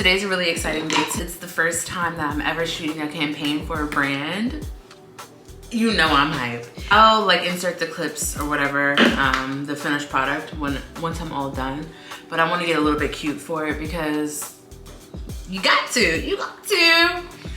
Today's a really exciting day. It's the first time that I'm ever shooting a campaign for a brand. You know I'm hyped. I'll like insert the clips or whatever, the finished product once I'm all done. But I want to get a little bit cute for it because you got to.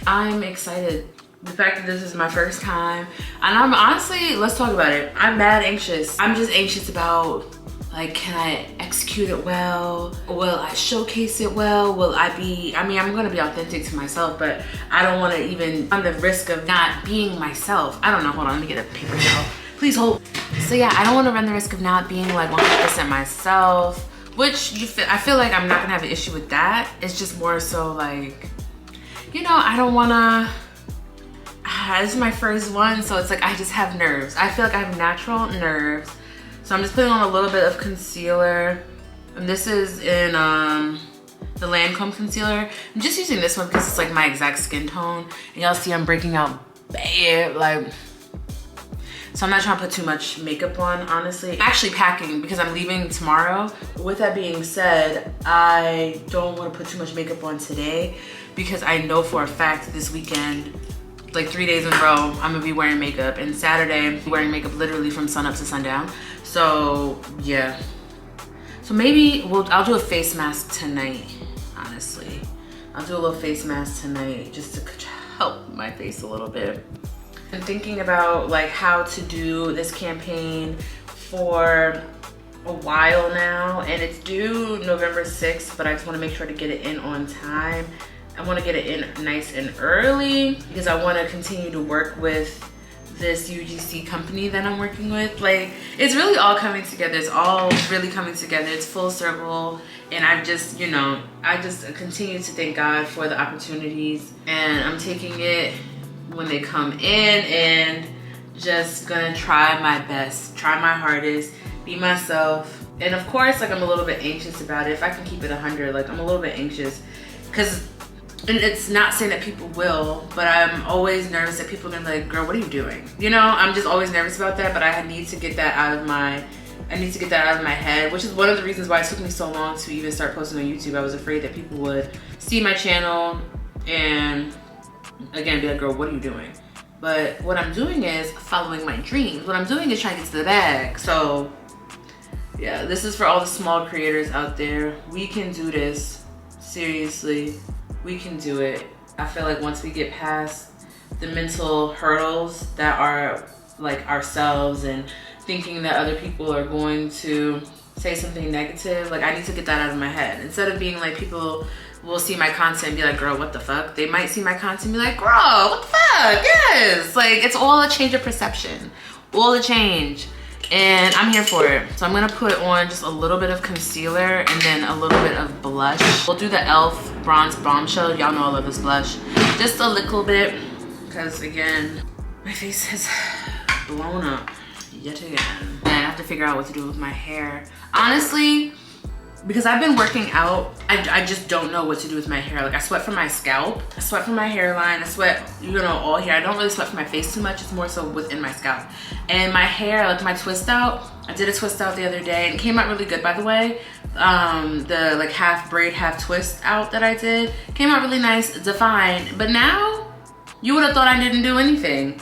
I'm excited. The fact that this is my first time, and I'm honestly, let's talk about it. I'm mad anxious. I'm just anxious about, like, can I execute it well? Will I showcase it well? Will I be, I mean, I'm gonna be authentic to myself, but I don't wanna even run the risk of not being myself. I don't know, hold on, let me get a paper towel. Please hold. So yeah, I don't wanna run the risk of not being like 100% myself, which I feel like I'm not gonna have an issue with that. It's just more so like, you know, I don't wanna, this is my first one, so it's like I just have nerves. I feel like I have natural nerves. So I'm just putting on a little bit of concealer. And this is in the Lancome concealer. I'm just using this one because it's like my exact skin tone. And y'all see I'm breaking out bad, like. So I'm not trying to put too much makeup on, honestly. I'm actually packing because I'm leaving tomorrow. With that being said, I don't want to put too much makeup on today because I know for a fact this weekend, like 3 days in a row, I'm gonna be wearing makeup, and Saturday I'm wearing makeup literally from sun up to sundown. So yeah, so maybe I'll do a face mask tonight. Honestly, I'll do a little face mask tonight just to help my face a little bit. I'm thinking about like how to do this campaign for a while now, and it's due November 6th, but I just want to make sure to get it in on time. I want to get it in nice and early because I want to continue to work with this UGC company that I'm working with. Like, it's really all coming together. It's all really coming together. It's full circle. And I've just, you know, I just continue to thank God for the opportunities, and I'm taking it when they come in and just gonna try my best, try my hardest, be myself. And of course, like, I'm a little bit anxious about it. If I can keep it 100, like, I'm a little bit anxious because, and it's not saying that people will, but I'm always nervous that people are gonna be like, girl, what are you doing? You know, I'm just always nervous about that, but I need to get that out of my head, which is one of the reasons why it took me so long to even start posting on YouTube. I was afraid that people would see my channel and again be like, girl, what are you doing? But what I'm doing is following my dreams. What I'm doing is trying to get to the bag. So yeah, this is for all the small creators out there. We can do this. Seriously, we can do it. I feel like once we get past the mental hurdles that are like ourselves and thinking that other people are going to say something negative, like, I need to get that out of my head. Instead of being like, people will see my content and be like, girl, what the fuck? They might see my content and be like, girl, what the fuck? Yes, like, it's all a change of perception, all a change. And I'm here for it. So I'm gonna put on just a little bit of concealer and then a little bit of blush. We'll do the e.l.f. Bronze Bombshell. Y'all know I love this blush. Just a little bit, because again, my face has blown up yet again. And I have to figure out what to do with my hair. Honestly, because I've been working out, I just don't know what to do with my hair. Like, I sweat from my scalp, I sweat from my hairline, I sweat, you know, all here. I don't really sweat from my face too much. It's more so within my scalp. And my hair, like my twist out, I did a twist out the other day and it came out really good, by the way. The like half braid, half twist out that I did came out really nice, defined. But now, you would have thought I didn't do anything.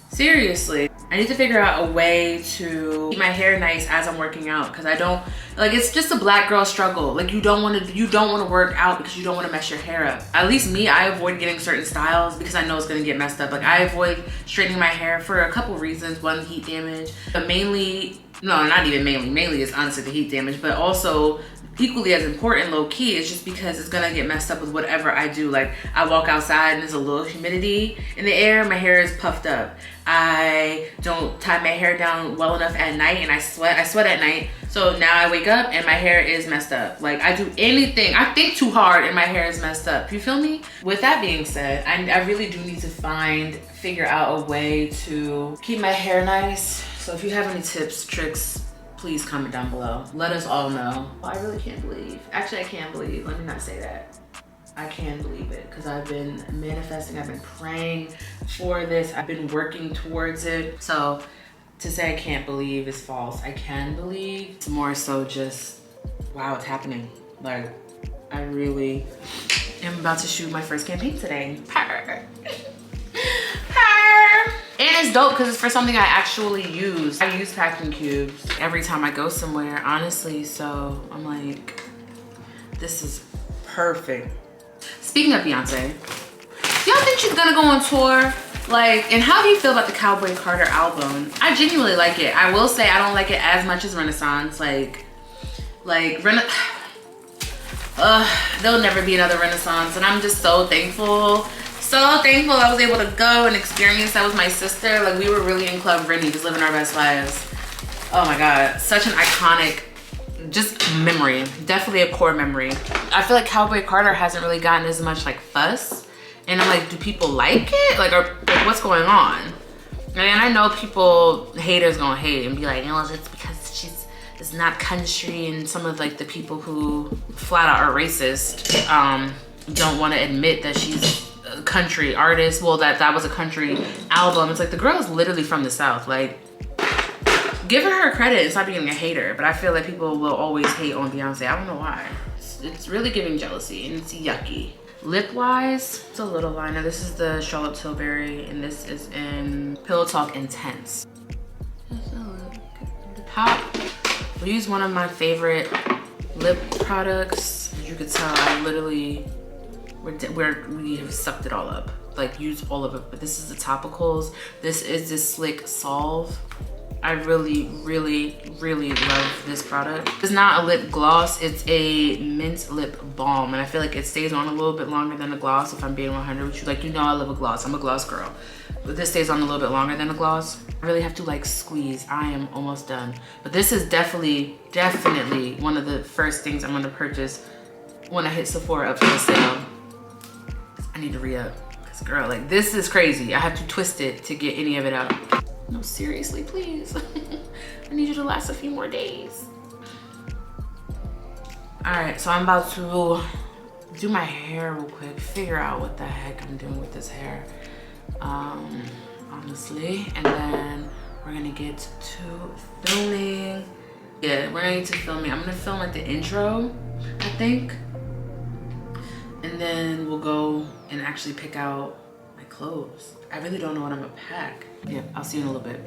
Seriously. I need to figure out a way to keep my hair nice as I'm working out, because I don't, like, it's just a black girl struggle. Like, you don't want to work out because you don't want to mess your hair up. At least me, I avoid getting certain styles because I know it's going to get messed up. Like, I avoid straightening my hair for a couple reasons. One, heat damage, but mainly, no, not even mainly is honestly the heat damage, but also equally as important, low key, is just because it's gonna get messed up with whatever I do. Like, I walk outside and there's a little humidity in the air, my hair is puffed up. I don't tie my hair down well enough at night and I sweat at night. So now I wake up and my hair is messed up. Like, I do anything, I think too hard and my hair is messed up. You feel me? With that being said, I really do need to figure out a way to keep my hair nice. So if you have any tips, tricks, please comment down below. Let us all know. I really can't believe, actually I can't believe, let me not say that. I can believe it because I've been manifesting, I've been praying for this, I've been working towards it. So to say I can't believe is false. I can believe. It's more so just, wow, it's happening. Like, I really I'm about to shoot my first campaign today. Purr. Purr. And it's dope because it's for something I actually use. I use packing cubes every time I go somewhere, honestly. So I'm like, this is perfect. Speaking of Beyonce, y'all think she's gonna go on tour? Like, and how do you feel about the Cowboy Carter album? I genuinely like it. I will say I don't like it as much as Renaissance. There'll never be another Renaissance, and I'm just so thankful. So thankful I was able to go and experience that with my sister. Like, we were really in Club Brittany, just living our best lives. Oh my God, such an iconic, just memory. Definitely a core memory. I feel like Cowboy Carter hasn't really gotten as much like fuss. And I'm like, do people like it? Like, what's going on? And I know haters gonna hate and be like, no, it's because it's not country, and some of like the people who flat out are racist don't want to admit that she's a country artist. Well, that was a country album. It's like, the girl is literally from the South. Like, give her credit and stop being a hater. But I feel like people will always hate on Beyonce. I don't know why. It's really giving jealousy, and it's yucky. Lip wise, it's a little liner. This is the Charlotte Tilbury, and this is in Pillow Talk Intense. The top. We use one of my favorite lip products. As you could tell, I literally, we have sucked it all up. Like, used all of it. But this is the topicals. This is the Slick Solve. I really, really, really love this product. It's not a lip gloss, it's a mint lip balm. And I feel like it stays on a little bit longer than a gloss, if I'm being 100 with you. Like, you know I love a gloss, I'm a gloss girl. But this stays on a little bit longer than a gloss. I really have to like squeeze. I am almost done. But this is definitely one of the first things I'm gonna purchase when I hit Sephora up for the sale. I need to re-up. Cause girl, like, this is crazy. I have to twist it to get any of it out. No, seriously, please. I need you to last a few more days. All right, so I'm about to do my hair real quick, figure out what the heck I'm doing with this hair, honestly. And then we're gonna get to filming. Yeah, we're gonna get to filming. I'm gonna film like the intro, I think. And then we'll go and actually pick out my clothes. I really don't know what I'm gonna pack. Yeah, I'll see you in a little bit.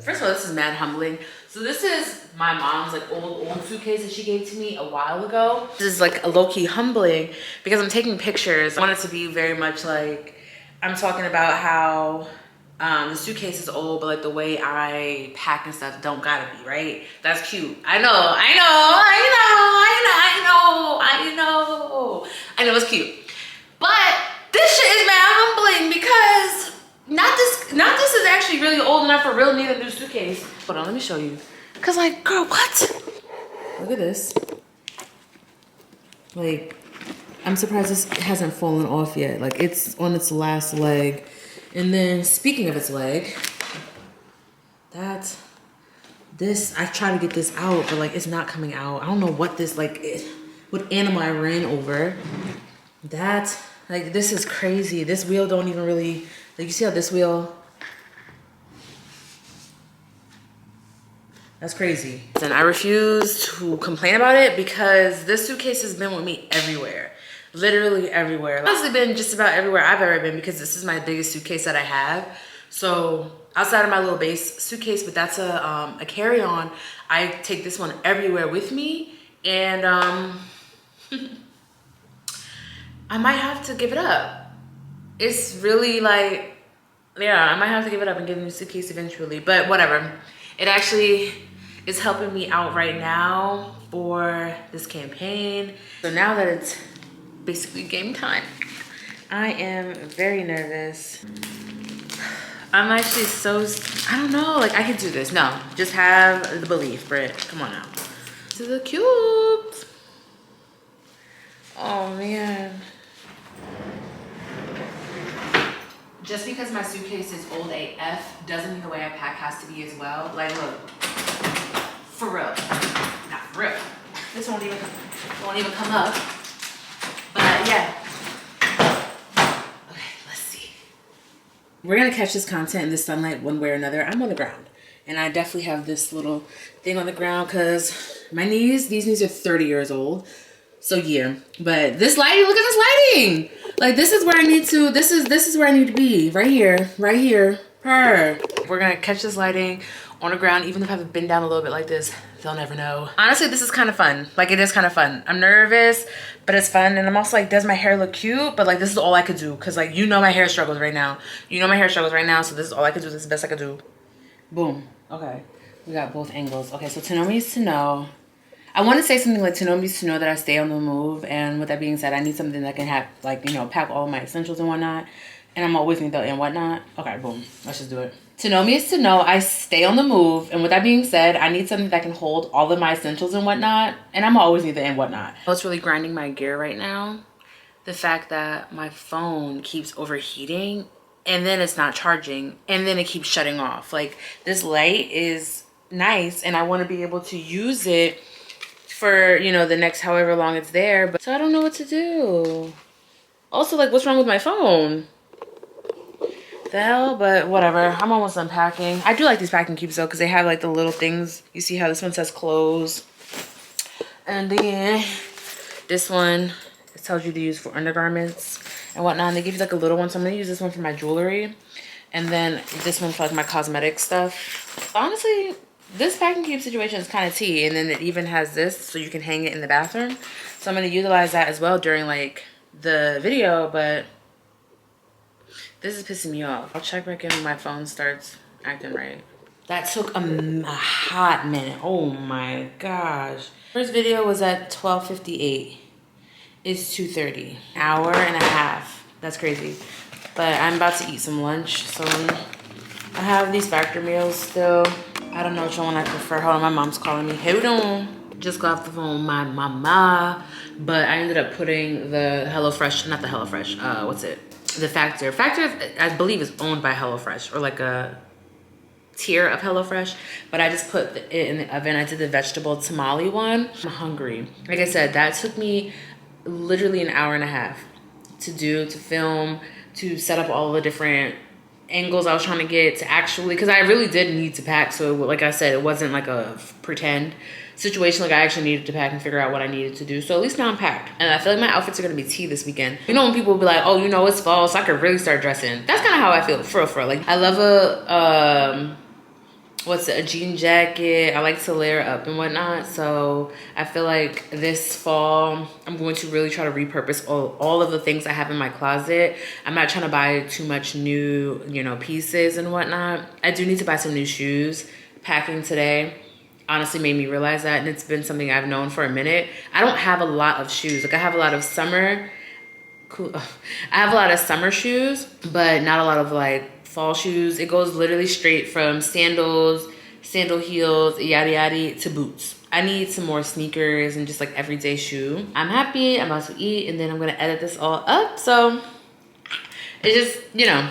First of all, this is mad humbling. So this is my mom's like old suitcase that she gave to me a while ago. This is like a low-key humbling because I'm taking pictures. I want it to be very much like, I'm talking about how the suitcase is old, but like the way I pack and stuff don't gotta be, right? That's cute. I know it's cute. But this shit is mad humbling because not this is actually really old enough for real need a new suitcase. Hold on, let me show you. Cause like, girl, what? Look at this. Like, I'm surprised this hasn't fallen off yet. Like, it's on its last leg. And then speaking of its leg, I tried to get this out, but like, it's not coming out. I don't know what this, like, what animal I ran over. Like, this is crazy. This wheel don't even really, like, you see how this wheel, that's crazy. And I refuse to complain about it because this suitcase has been with me everywhere. Literally everywhere. Honestly, been just about everywhere I've ever been because this is my biggest suitcase that I have. So outside of my little base suitcase, but that's a carry-on, I take this one everywhere with me. And I might have to give it up. It's really like, yeah, I might have to give it up and get a new suitcase eventually, but whatever. It actually is helping me out right now for this campaign. So now that it's basically game time, I am very nervous. I'm actually I don't know, like, I could do this. No, just have the belief, Britt. Come on now. To the cubes. Oh man. Just because my suitcase is old AF doesn't mean the way I pack has to be as well. Like, look, for real, not for real. This won't even come up. But yeah. Okay, let's see. We're gonna catch this content in the sunlight one way or another. I'm on the ground, and I definitely have this little thing on the ground because my knees, these knees are 30 years old. So yeah, but this lighting, look at this lighting. Like this is where I need to, this is where I need to be. Right here, We're gonna catch this lighting on the ground. Even if I have been down a little bit like this, they'll never know. Honestly, this is kind of fun. Like it is kind of fun. I'm nervous, but it's fun. And I'm also like, does my hair look cute? But like, this is all I could do. Cause like, you know my hair struggles right now. So this is all I could do. This is the best I could do. Boom. Okay. We got both angles. Okay, so to know me is to know. I want to say something like, to know me is to know that I stay on the move. And with that being said, I need something that can have, like, you know, pack all my essentials and whatnot. And I'm always need that and whatnot. Okay, boom. Let's just do it. To know me is to know I stay on the move. And with that being said, I need something that can hold all of my essentials and whatnot. And I'm always need the and whatnot. What's really grinding my gear right now? The fact that my phone keeps overheating and then it's not charging and then it keeps shutting off. Like, this light is nice and I want to be able to use it for, you know, the next however long it's there, but so I don't know what to do. Also, like, what's wrong with my phone? The hell? But whatever, I'm almost done packing. I do like these packing cubes though, because they have like the little things. You see how this one says clothes, and then this one, it tells you to use for undergarments and whatnot, and they give you like a little one, so I'm gonna use this one for my jewelry, and then this one for like my cosmetic stuff. Honestly, this packing cube situation is kind of tea, and then it even has this so you can hang it in the bathroom. So I'm going to utilize that as well during like the video, but this is pissing me off. I'll check back in when my phone starts acting right. That took a hot minute. Oh my gosh. First video was at 12:58. It's 2:30. Hour and a half. That's crazy. But I'm about to eat some lunch, so I have these factor meals still. I don't know which one I prefer. Hold on, my mom's calling me. Hold on. Just got off the phone with my mama. But I ended up putting the HelloFresh, not the HelloFresh, what's it? The Factor. Factor, I believe, is owned by HelloFresh, or like a tier of HelloFresh. But I just put it in the oven. I did the vegetable tamale one. I'm hungry. Like I said, that took me literally an hour and a half to do, to film, to set up all the different angles I was trying to get, to actually, because I really did need to pack. So like I said, it wasn't like a pretend situation. Like I actually needed to pack and figure out what I needed to do. So at least now I'm packed, and I feel like my outfits are gonna be tea this weekend. You know, when people will be like, oh, you know, it's fall, so I could really start dressing. That's kind of how I feel, for real. Like, I love a jean jacket. I like to layer up and whatnot. So I feel like this fall, I'm going to really try to repurpose all of the things I have in my closet. I'm not trying to buy too much new, you know, pieces and whatnot. I do need to buy some new shoes. Packing today honestly made me realize that, and it's been something I've known for a minute. I don't have a lot of shoes. Like, I have a lot of summer, I have a lot of summer shoes, but not a lot of like fall shoes. It goes literally straight from sandals, sandal heels, yada yada, to boots. I need some more sneakers and just like everyday shoe. I'm happy. I'm about to eat, and then I'm gonna edit this all up. So it's just, you know,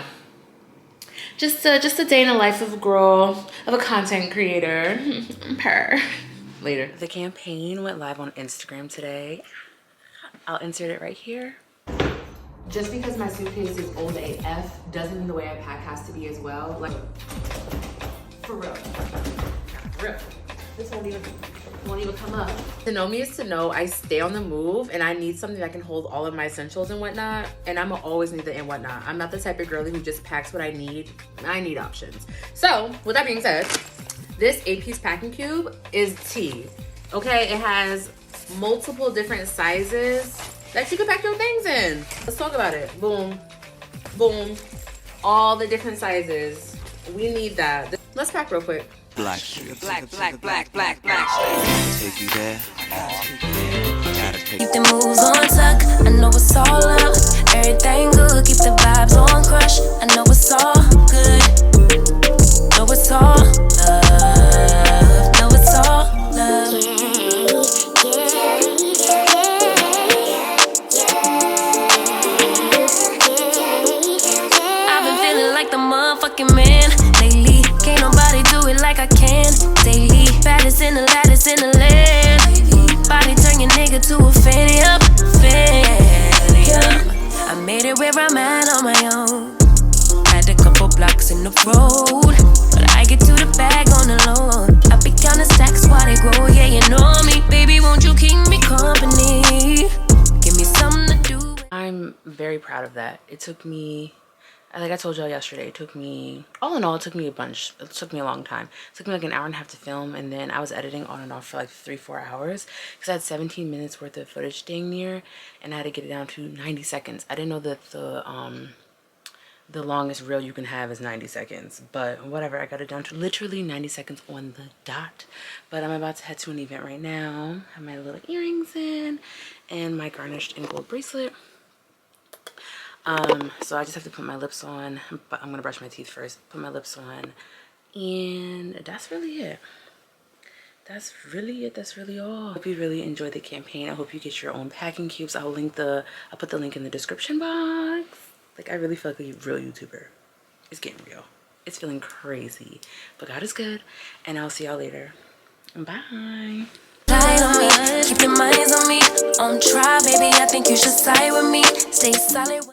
just a day in the life of a girl, of a content creator. Purr. Later. The campaign went live on Instagram today. I'll insert it right here. Just because my suitcase is old AF doesn't mean the way I pack has to be as well. Like, for real. For real. This won't even come up. To know me is to know I stay on the move, and I need something that can hold all of my essentials and whatnot. And I'm gonna always need the and whatnot. I'm not the type of girly who just packs what I need. I need options. So with that being said, this 8-piece packing cube is tea. Okay, it has multiple different sizes that you can pack your things in. Let's talk about it. Boom, boom, all the different sizes. We need that. Let's pack real quick. Black, black, black, black, black, black. Take you there. Keep the moves on tuck. I know it's all up. Everything good. Keep the vibes on crush. I know it's all good. Know it's all love. Know it's all love. I've been feeling like the motherfucking man lately. Can't nobody do it like I can daily. Baddest in the lattice in the land. Body turn your nigga to a fanny up. I made it where I'm at on my own. Had a couple blocks in the road, but I get to the bag on the low. I be counting stacks while they grow, yeah, you know me. Baby, won't you keep me company? Give me something to do. I'm very proud of that. It took me, like I told y'all yesterday, it took me, all in all, it took me a bunch. It took me a long time. It took me like an hour and a half to film, and then I was editing on and off for like 3-4 hours because I had 17 minutes worth of footage dang near, and I had to get it down to 90 seconds. I didn't know that the longest reel you can have is 90 seconds, but whatever. I got it down to literally 90 seconds on the dot. But I'm about to head to an event right now. Have my little earrings in and my garnished and gold bracelet. So I just have to put my lips on, but I'm gonna brush my teeth first, put my lips on, and that's really it. That's really it. That's really all. I hope you really enjoyed the campaign. I hope you get your own packing cubes. I'll put the link in the description box. Like, I really feel like a real YouTuber. It's getting real. It's feeling crazy, but God is good, and I'll see y'all later. Bye. Lie on me, keep your minds on me. On try, baby, I think you should side with me. Stay solid.